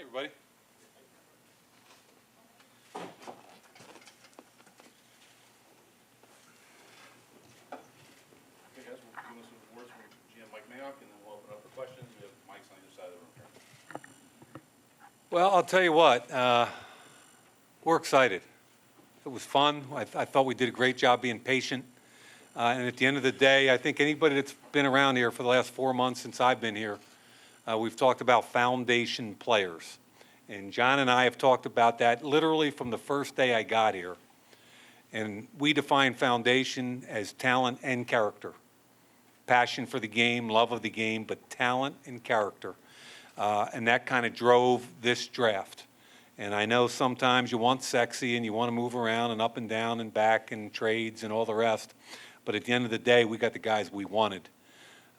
everybody. Okay, guys, we'll give us some words from Jon Mike Mayock, and then we'll open up for questions. We have mics on either side of the room. Well, I'll tell you what, we're excited. It was fun. I thought we did a great job being patient. And at the end of the day, I think anybody that's been around here for the last 4 months since I've been here, we've talked about foundation players. And John and I have talked about that literally from the first day I got here. And we define foundation as talent and character. Passion for the game, love of the game, but talent and character. And that kind of drove this draft. And I know sometimes you want sexy and you want to move around and up and down and back and trades and all the rest. But at the end of the day, we got the guys we wanted.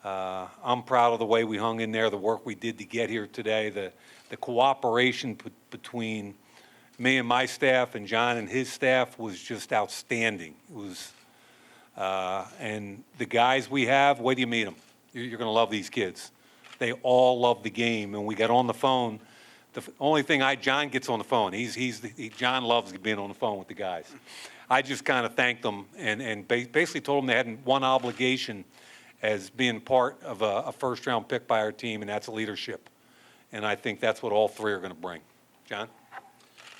I'm proud of the way we hung in there, the work we did to get here today, the cooperation between me and my staff and John and his staff was just outstanding. It was, and the guys we have, wait till you meet them. You're going to love these kids. They all love the game, and we got on the phone. The only thing John gets on the phone. John loves being on the phone with the guys. I just kind of thanked them and basically told them they had one obligation as being part of a first-round pick by our team, and that's leadership. And I think that's what all three are going to bring. John?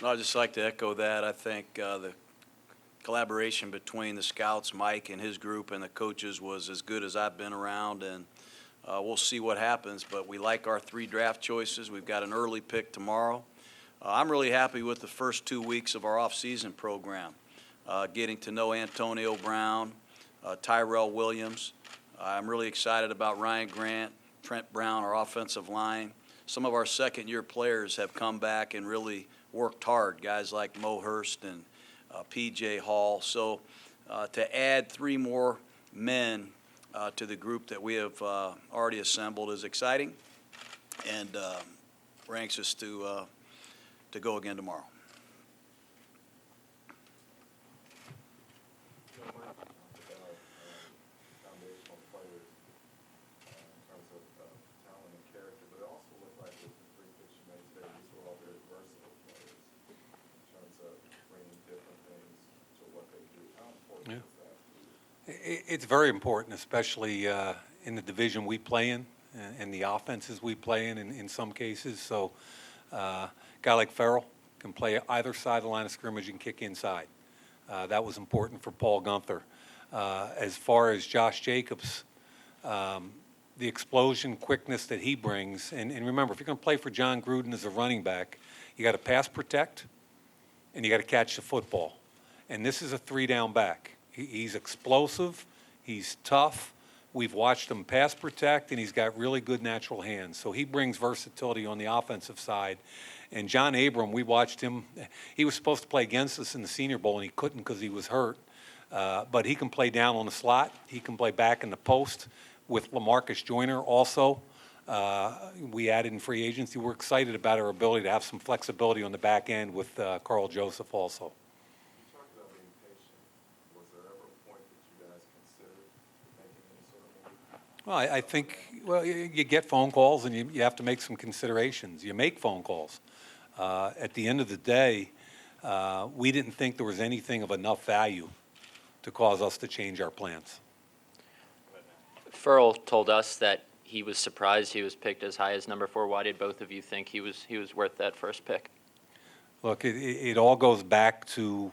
No, I'd just like to echo that. I think the collaboration between the scouts, Mike and his group, and the coaches was as good as I've been around, and we'll see what happens. But we like our 3 draft choices. We've got an early pick tomorrow. I'm really happy with the first 2 weeks of our off-season program, getting to know Antonio Brown, Tyrell Williams. I'm really excited about Ryan Grant, Trent Brown, our offensive line. Some of our second-year players have come back and really worked hard, guys like Mo Hurst and P.J. Hall. So to add 3 more men to the group that we have already assembled is exciting, and we're anxious to go again tomorrow. Foundational players in terms of talent and character, but it also looked like with the 3 picks you made today, these were all very versatile players in terms of bringing different things to what they do. How important is that? It's very important, especially in the division we play in and the offenses we play in some cases. So a guy like Farrell can play either side of the line of scrimmage and kick inside. That was important for Paul Gunther. As far as Josh Jacobs, the explosion, quickness that he brings, and remember, if you're going to play for John Gruden as a running back, you got to pass protect and you got to catch the football. And this is a 3-down back. He's explosive, he's tough. We've watched him pass protect, and he's got really good natural hands. So he brings versatility on the offensive side. And John Abram, we watched him. He was supposed to play against us in the Senior Bowl, and he couldn't because he was hurt. But he can play down on the slot. He can play back in the post with LaMarcus Joyner also. We added in free agency. We're excited about our ability to have some flexibility on the back end with Carl Joseph also. You talked about being patient. Was there ever a point that you guys considered making any sort of move? Well, I think, well, you get phone calls and you have to make some considerations. You make phone calls. At the end of the day, we didn't think there was anything of enough value to cause us to change our plans. Farrell told us that he was surprised he was picked as high as number 4. Why did both of you think he was worth that first pick? Look, it all goes back to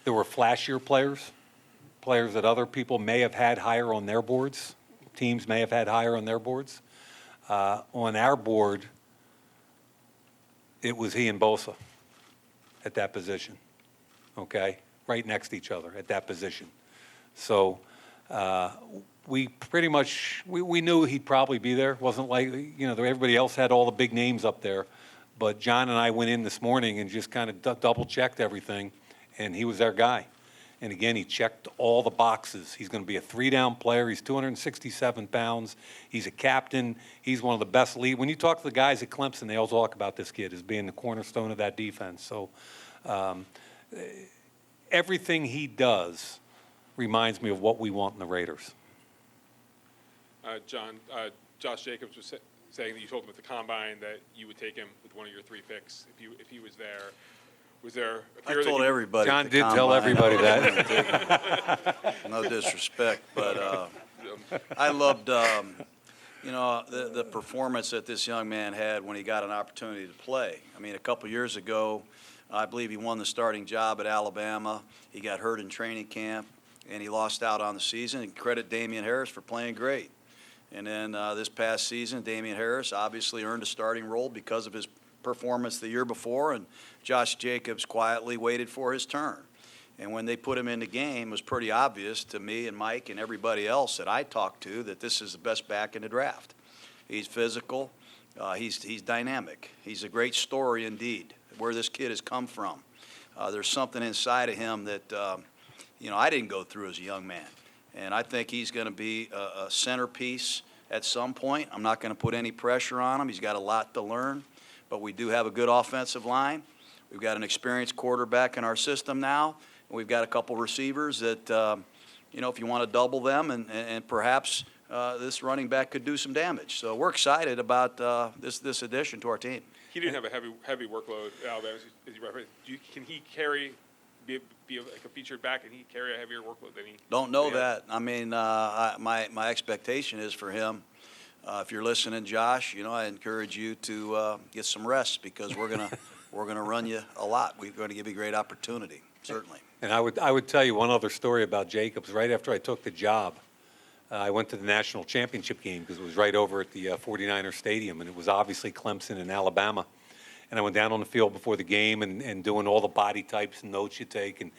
there were flashier players that other people may have had higher on their boards, teams may have had higher on their boards. On our board, it was he and Bosa at that position, okay? Right next to each other at that position. So we pretty much, we knew he'd probably be there. It wasn't like, everybody else had all the big names up there. But John and I went in this morning and just kind of double-checked everything, and he was our guy. And again, he checked all the boxes. He's going to be a 3-down player. He's 267 pounds. He's a captain. He's one of the best lead. When you talk to the guys at Clemson, they all talk about this kid as being the cornerstone of that defense. So everything he does reminds me of what we want in the Raiders. John, Josh Jacobs was saying that you told him at the combine that you would take him with one of your 3 picks if he was there. Was there a I fear that told you- everybody. John at the did tell combine everybody I that. was gonna take him. No disrespect, but I loved, the performance that this young man had when he got an opportunity to play. I mean, a couple years ago, I believe he won the starting job at Alabama. He got hurt in training camp, and he lost out on the season. And credit Damian Harris for playing great. And then this past season, Damian Harris obviously earned a starting role because of his performance the year before, and Josh Jacobs quietly waited for his turn. And when they put him in the game, it was pretty obvious to me and Mike and everybody else that I talked to that this is the best back in the draft. He's physical. He's dynamic. He's a great story indeed, where this kid has come from. There's something inside of him that, I didn't go through as a young man. And I think he's going to be a centerpiece at some point. I'm not going to put any pressure on him. He's got a lot to learn. But we do have a good offensive line. We've got an experienced quarterback in our system now. And we've got a couple receivers that, if you want to double them and perhaps this running back could do some damage. So we're excited about this addition to our team. He didn't have a heavy workload at Alabama, as you referenced. Can he be like a featured back, and he carry a heavier workload than he? Don't know Yeah. that. I mean, my expectation is for him. If you're listening, Josh, I encourage you to get some rest because we're gonna run you a lot. We're going to give you a great opportunity, certainly. And I would tell you one other story about Jacobs. Right after I took the job, I went to the national championship game because it was right over at the 49er Stadium, and it was obviously Clemson and Alabama. And I went down on the field before the game and doing all the body types and notes you take. And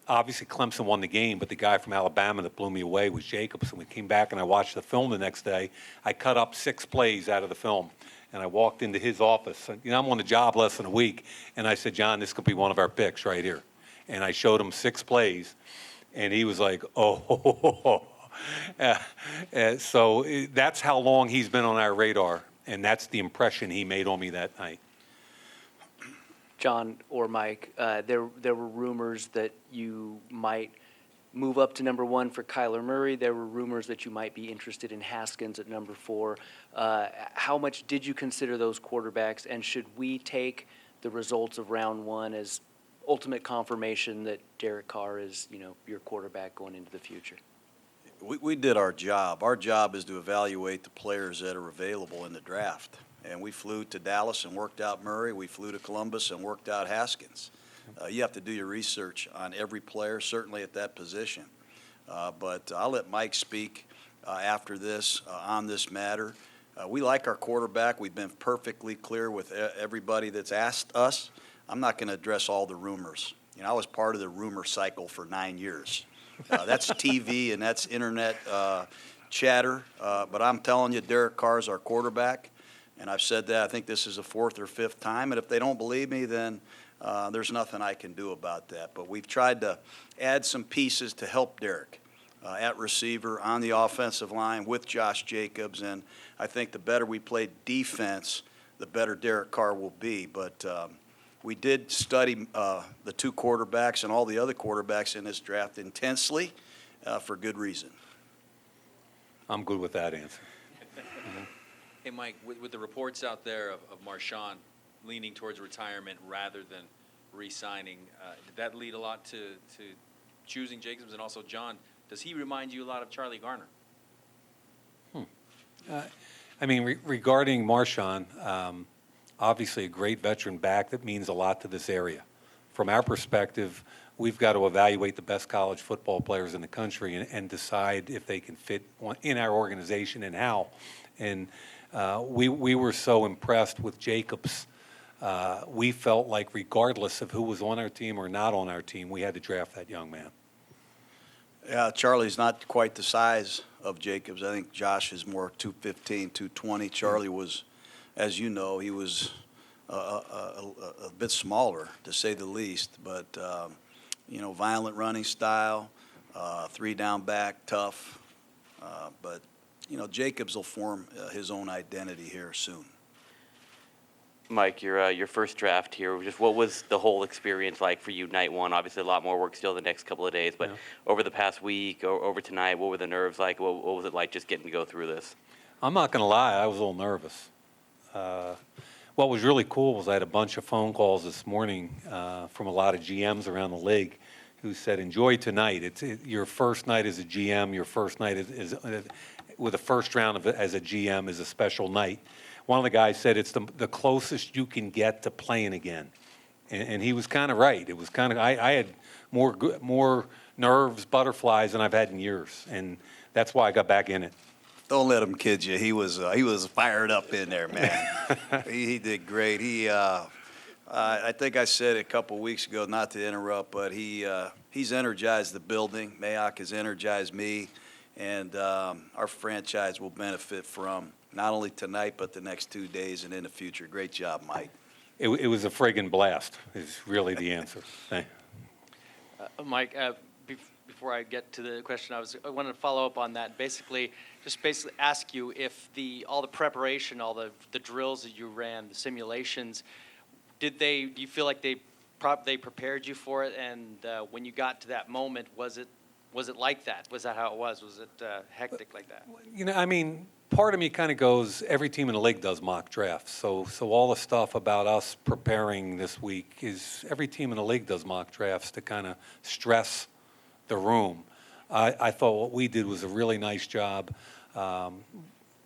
obviously Clemson won the game, but the guy from Alabama that blew me away was Jacobs. And we came back and I watched the film the next day. I cut up 6 plays out of the film. And I walked into his office. I'm on the job less than a week. And I said, John, this could be one of our picks right here. And I showed him 6 plays. And he was like, oh. So that's how long he's been on our radar. And that's the impression he made on me that night. John or Mike, there were rumors that you might move up to number 1 for Kyler Murray. There were rumors that you might be interested in Haskins at number 4. How much did you consider those quarterbacks, and should we take the results of round 1 as ultimate confirmation that Derek Carr is, your quarterback going into the future? We did our job. Our job is to evaluate the players that are available in the draft. And we flew to Dallas and worked out Murray. We flew to Columbus and worked out Haskins. You have to do your research on every player, certainly at that position. But I'll let Mike speak after this on this matter. We like our quarterback. We've been perfectly clear with everybody that's asked us. I'm not going to address all the rumors. I was part of the rumor cycle for 9 years. That's TV and that's internet chatter. But I'm telling you, Derek Carr's our quarterback. And I've said that I think this is the 4th or 5th time. And if they don't believe me, then there's nothing I can do about that. But we've tried to add some pieces to help Derek at receiver, on the offensive line with Josh Jacobs. And I think the better we play defense, the better Derek Carr will be. But we did study the 2 quarterbacks and all the other quarterbacks in this draft intensely for good reason. I'm good with that answer. Hey, Mike, with the reports out there of Marshawn leaning towards retirement rather than re-signing, did that lead a lot to choosing Jacobs? And also, John, does he remind you a lot of Charlie Garner? Regarding Marshawn, obviously a great veteran back that means a lot to this area. From our perspective, we've got to evaluate the best college football players in the country and decide if they can fit in our organization and how. And we were so impressed with Jacobs. We felt like regardless of who was on our team or not on our team, we had to draft that young man. Yeah, Charlie's not quite the size of Jacobs. I think Josh is more 215, 220. Charlie was, as you know, he was a bit smaller, to say the least. But, violent running style, 3-down back, tough. But Jacobs will form his own identity here soon. Mike, your first draft here, just what was the whole experience like for you night one? Obviously, a lot more work still the next couple of days, but over the past week, over tonight, what were the nerves like? What was it like just getting to go through this? I'm not going to lie, I was a little nervous. What was really cool was I had a bunch of phone calls this morning from a lot of GMs around the league who said, enjoy tonight. Your first night as a GM, your first night is with the first round as a GM is a special night. One of the guys said it's the closest you can get to playing again. And he was kind of right. It was kind of, I had more nerves, butterflies than I've had in years. And that's why I got back in it. Don't let him kid you. He was fired up in there, man. he did great. I think I said it a couple weeks ago, not to interrupt, but he's energized the building. Mayock has energized me, and our franchise will benefit from not only tonight but the next 2 days and in the future. Great job, Mike. It was a friggin' blast is really the answer. Mike, before I get to the question, I wanted to follow up on that. Basically ask you if all the preparation, all the drills that you ran, the simulations, do you feel like they prepared you for it? And when you got to that moment, was it like that? Was that how it was? Was it hectic like that? You know, I mean, part of me kind of goes, every team in the league does mock drafts. So all the stuff about us preparing this week is every team in the league does mock drafts to kind of stress the room. I thought what we did was a really nice job.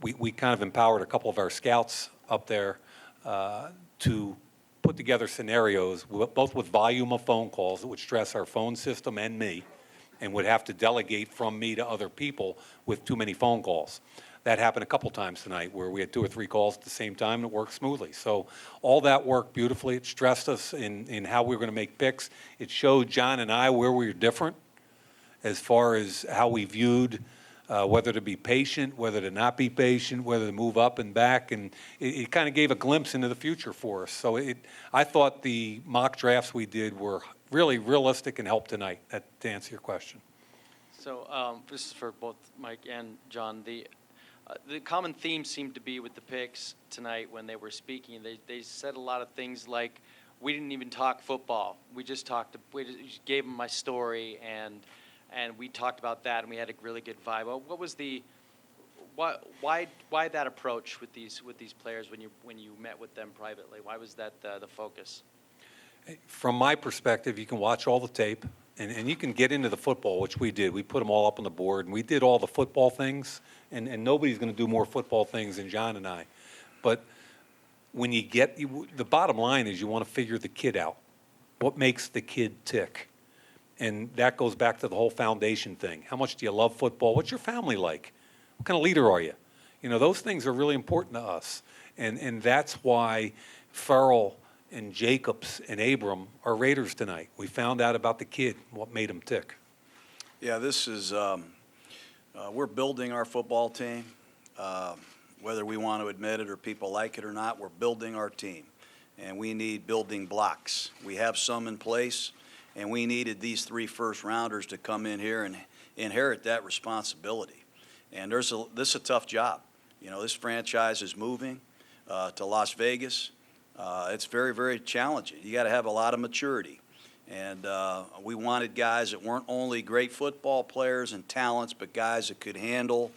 We kind of empowered a couple of our scouts up there to put together scenarios, both with volume of phone calls that would stress our phone system and me, and would have to delegate from me to other people with too many phone calls. That happened a couple times tonight where we had 2 or 3 calls at the same time and it worked smoothly. So all that worked beautifully. It stressed us in how we were going to make picks. It showed John and I where we were different as far as how we viewed whether to be patient, whether to not be patient, whether to move up and back. And it kind of gave a glimpse into the future for us. So I thought the mock drafts we did were really realistic and helped tonight, to answer your question. So this is for both Mike and John. The common theme seemed to be with the picks tonight when they were speaking. They said a lot of things like, we didn't even talk football. We just gave them my story, and we talked about that, and we had a really good vibe. What was why that approach with these players when you met with them privately? Why was that the focus? From my perspective, you can watch all the tape, and you can get into the football, which we did. We put them all up on the board, and we did all the football things, and nobody's going to do more football things than John and I. But when the bottom line is you want to figure the kid out. What makes the kid tick? And that goes back to the whole foundation thing. How much do you love football? What's your family like? What kind of leader are you? You know, those things are really important to us. And that's why Farrell and Jacobs and Abram are Raiders tonight. We found out about the kid, what made him tick. Yeah, this is, we're building our football team. Whether we want to admit it or people like it or not, we're building our team. And we need building blocks. We have some in place, and we needed these 3 first-rounders to come in here and inherit that responsibility. And this is a tough job. You know, this franchise is moving to Las Vegas. It's very, very challenging. You got to have a lot of maturity. And we wanted guys that weren't only great football players and talents, but guys that could handle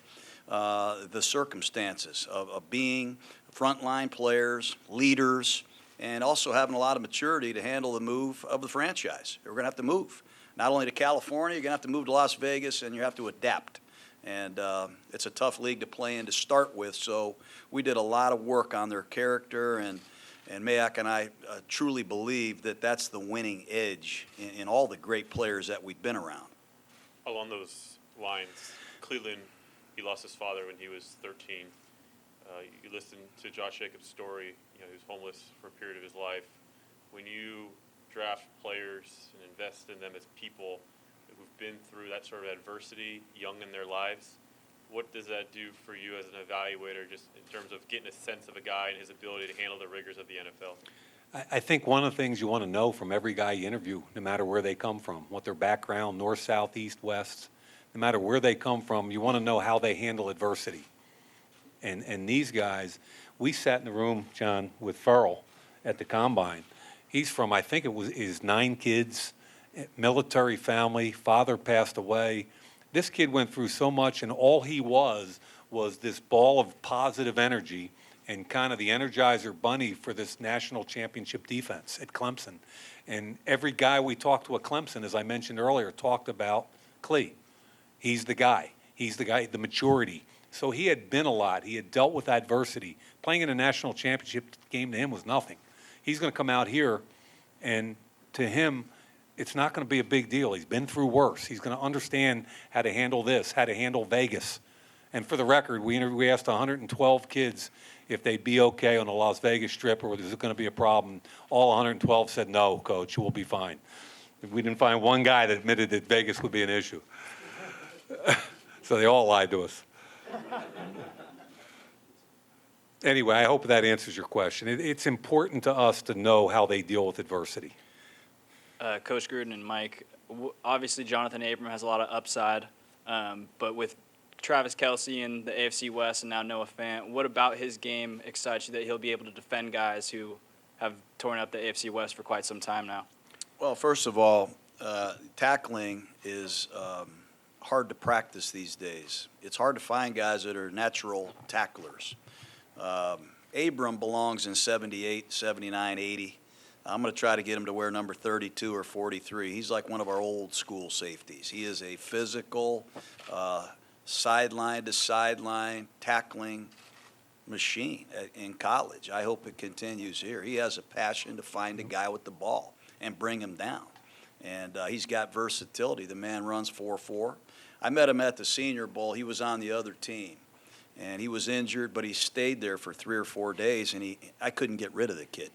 the circumstances of being frontline players, leaders, and also having a lot of maturity to handle the move of the franchise. We're going to have to move, not only to California, you're going to have to move to Las Vegas, and you have to adapt. And it's a tough league to play in to start with, so we did a lot of work on their character, and Mayock and I truly believe that that's the winning edge in all the great players that we've been around. Along those lines, Cleveland, he lost his father when he was 13. You listen to Josh Jacobs' story. You know, he was homeless for a period of his life. When you draft players and invest in them as people who've been through that sort of adversity young in their lives, what does that do for you as an evaluator, just in terms of getting a sense of a guy and his ability to handle the rigors of the NFL? I think one of the things you want to know from every guy you interview, no matter where they come from, what their background, north, south, east, west, no matter where they come from, you want to know how they handle adversity. And these guys, we sat in the room, John, with Farrell at the Combine. He's from, I think it was his 9 kids, military family, father passed away. This kid went through so much, and all he was was this ball of positive energy and kind of the Energizer Bunny for this national championship defense at Clemson. And every guy we talked to at Clemson, as I mentioned earlier, talked about Klee. He's the guy. He's the guy, the maturity. So he had been a lot. He had dealt with adversity. Playing in a national championship game to him was nothing. He's going to come out here, and to him, it's not going to be a big deal. He's been through worse. He's going to understand how to handle this, how to handle Vegas. And for the record, we asked 112 kids if they'd be okay on the Las Vegas Strip or was it going to be a problem. All 112 said, no, coach, we'll be fine. We didn't find one guy that admitted that Vegas would be an issue. So they all lied to us. Anyway, I hope that answers your question. It's important to us to know how they deal with adversity. Coach Gruden and Mike, obviously Jonathan Abram has a lot of upside, but with Travis Kelce in the AFC West and now Noah Fant, what about his game excites you that he'll be able to defend guys who have torn up the AFC West for quite some time now? Well, first of all, tackling is hard to practice these days. It's hard to find guys that are natural tacklers. Abram belongs in 78, 79, 80. I'm going to try to get him to wear number 32 or 43. He's like one of our old school safeties. He is a physical, sideline to sideline tackling machine in college. I hope it continues here. He has a passion to find a guy with the ball and bring him down. And he's got versatility. The man runs 4.4. I met him at the Senior Bowl. He was on the other team. And he was injured, but he stayed there for 3 or 4 days, and I couldn't get rid of the kid.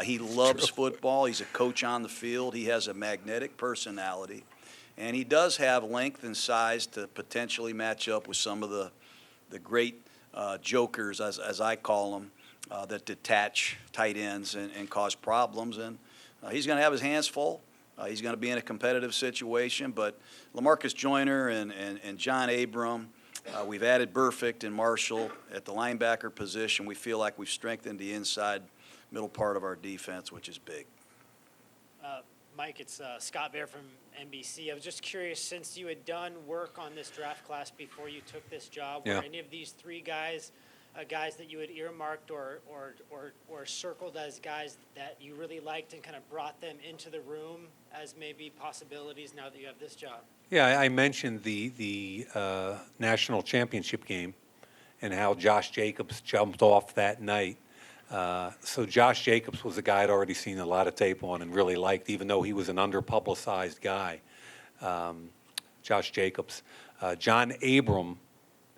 He loves football. He's a coach on the field. He has a magnetic personality. And he does have length and size to potentially match up with some of the great jokers, as I call them, that detach tight ends and cause problems. And he's going to have his hands full. He's going to be in a competitive situation. But LaMarcus Joyner and John Abram, we've added Burfict and Marshall at the linebacker position. We feel like we've strengthened the inside middle part of our defense, which is big. Mike, it's Scott Bear from NBC. I was just curious, since you had done work on this draft class before you took this job, were any of these three guys guys that you had earmarked or circled as guys that you really liked and kind of brought them into the room as maybe possibilities now that you have this job? Yeah, I mentioned the national championship game and how Josh Jacobs jumped off that night. So Josh Jacobs was a guy I'd already seen a lot of tape on and really liked, even though he was an underpublicized guy. Josh Jacobs. John Abram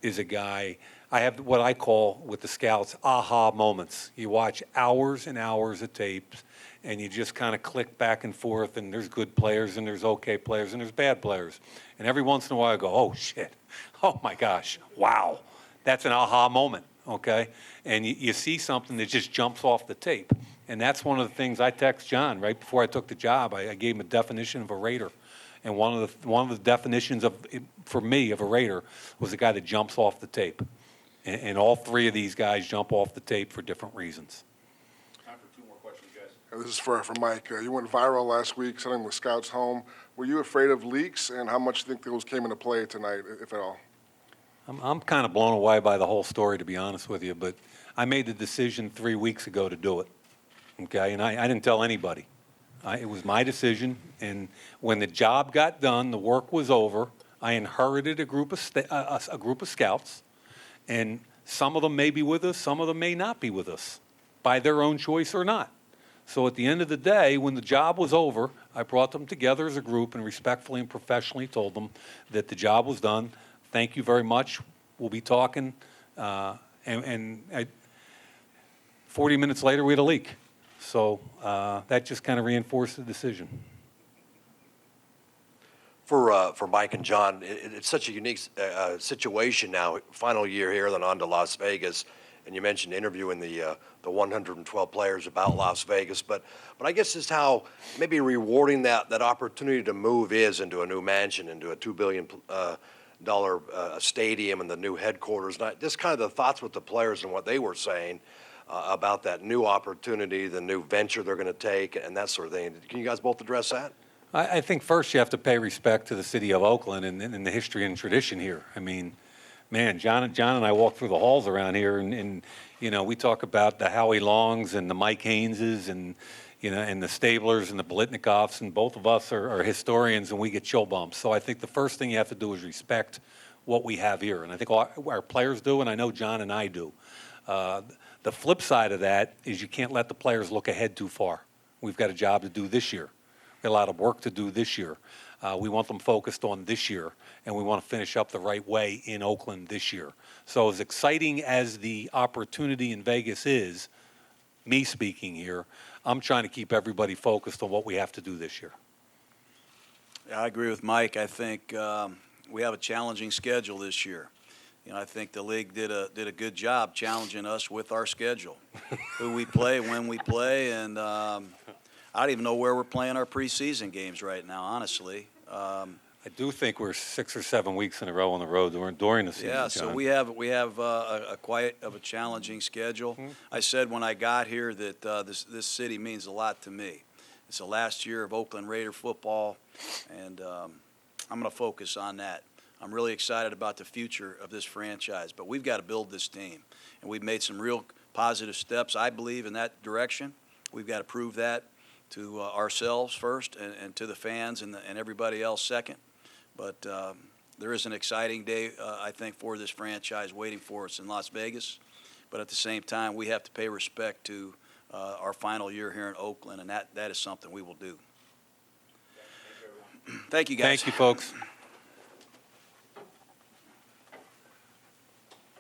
is a guy, I have what I call with the scouts aha moments. You watch hours and hours of tapes and you just kind of click back and forth, and there's good players and there's okay players and there's bad players. And every once in a while I go, oh shit, oh my gosh, wow, that's an aha moment. Okay, and you see something that just jumps off the tape, and that's one of the things I text John right before I took the job. I gave him a definition of a Raider, and one of the definitions for me of a Raider was a guy that jumps off the tape, and all three of these guys jump off the tape for different reasons. Time for 2 more questions, guys. This is for Mike. You went viral last week sending the scouts home. Were you afraid of leaks, and how much do you think those came into play tonight, if at all? I'm kind of blown away by the whole story, to be honest with you, but I made the decision 3 weeks ago to do it, okay? And I didn't tell anybody. It was my decision, and when the job got done, the work was over, I inherited a group of scouts, and some of them may be with us, some of them may not be with us, by their own choice or not. So at the end of the day, when the job was over, I brought them together as a group and respectfully and professionally told them that the job was done. Thank you very much. We'll be talking. 40 minutes later, we had a leak. So that just kind of reinforced the decision. For Mike and John, it's such a unique situation now, final year here, then on to Las Vegas. And you mentioned interviewing the 112 players about Las Vegas. But I guess just how maybe rewarding that opportunity to move is into a new mansion, into a $2 billion stadium and the new headquarters. And just kind of the thoughts with the players and what they were saying about that new opportunity, the new venture they're going to take, and that sort of thing. Can you guys both address that? I think first you have to pay respect to the city of Oakland and the history and tradition here. I mean, man, John and I walk through the halls around here, and we talk about the Howie Longs and the Mike Hayneses and and the Stablers and the Blitnikoffs, and both of us are historians, and we get chill bumps. So I think the first thing you have to do is respect what we have here, and I think our players do, and I know John and I do. The flip side of that is you can't let the players look ahead too far. We've got a job to do this year. We've got a lot of work to do this year. We want them focused on this year, and we want to finish up the right way in Oakland this year. So as exciting as the opportunity in Vegas is, me speaking here, I'm trying to keep everybody focused on what we have to do this year. Yeah, I agree with Mike. I think we have a challenging schedule this year. I think the league did a good job challenging us with our schedule, who we play, when we play, and I don't even know where we're playing our preseason games right now, honestly. I do think we're 6 or 7 weeks in a row on the road during the season. Yeah, so John. we have a quite of a challenging schedule. I said when I got here that this city means a lot to me. It's the last year of Oakland Raider football, and I'm going to focus on that. I'm really excited about the future of this franchise, but we've got to build this team, and we've made some real positive steps, I believe, in that direction. We've got to prove that to ourselves first, and to the fans and everybody else second. But there is an exciting day, I think, for this franchise waiting for us in Las Vegas. But at the same time, we have to pay respect to our final year here in Oakland, and that is something we will do. Thank you, guys. Thank you, folks.